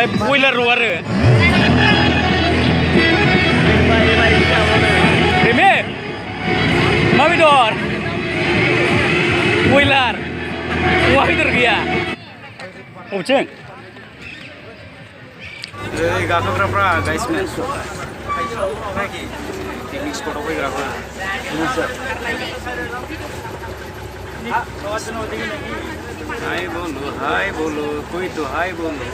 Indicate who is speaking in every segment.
Speaker 1: बाय बयलार रो आरो रेमे मा बेदर बयलार अमा बेदर गैया अबेथिं
Speaker 2: गाखोग्राफ्रा गाइसमेन पिकनिक स्पटआव फैग्राफ्रा हाय बोलो कोई तो हाय बोलो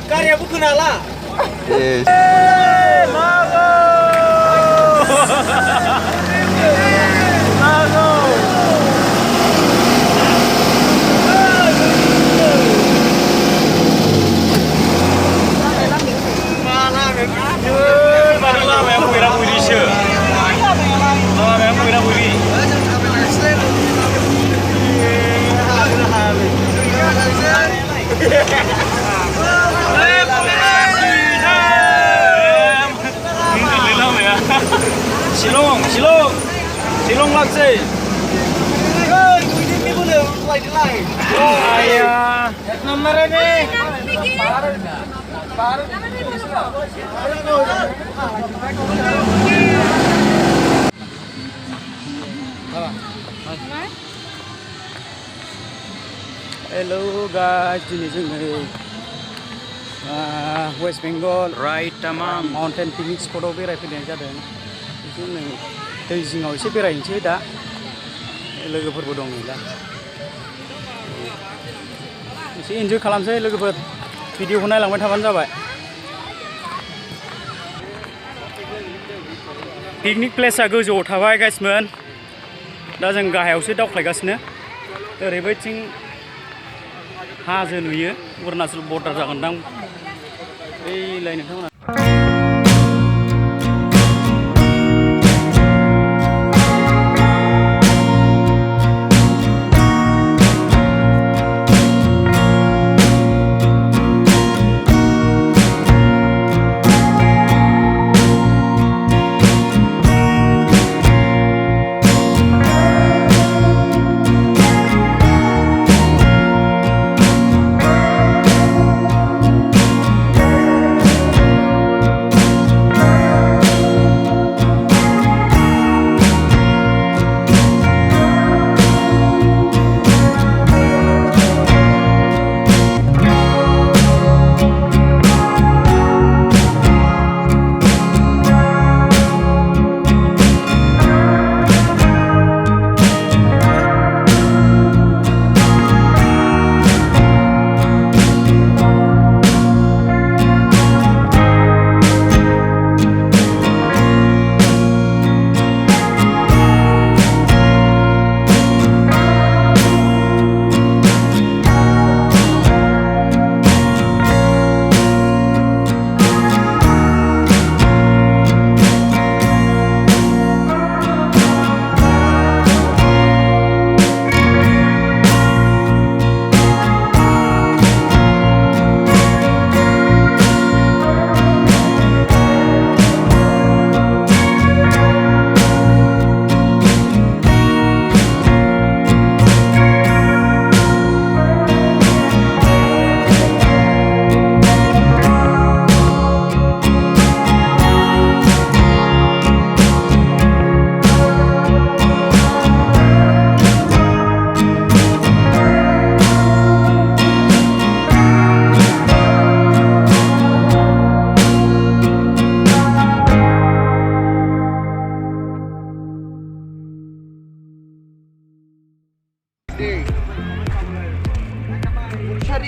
Speaker 3: Karya buku nala.
Speaker 2: Yes.
Speaker 1: Silong laksi.
Speaker 3: Ini boleh lagi.
Speaker 1: Ayah.
Speaker 3: Nomor ini.
Speaker 1: Hello guys, ini जोङो West Bengal
Speaker 2: Right tamam.
Speaker 1: Mountain picnic spotआव बेरायफैनाय जादों। जोङो दै जिङाव एसे बेरायनोसै दा लोगोफोरबो दं नै दा एसे एन्जय खालामसै लोगोफोर भिडिअखौ नायलांबाय थाबानो जाबाय पिकनिक प्लेसआ गोजौआव थाबाय गाइसमोन दा जों गाहायावसो दावख्लायगासिनो ओरैबायथिं हाजो नुयो अरुणाचल बर्डार जागोनदां ओइलाय नोंथांमोना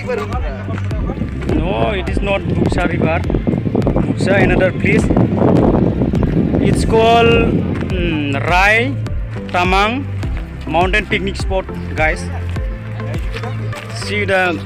Speaker 1: No, it is not Buksha River. So another place. It's called Rai Tamang Mountain Picnic Spot, guys. See the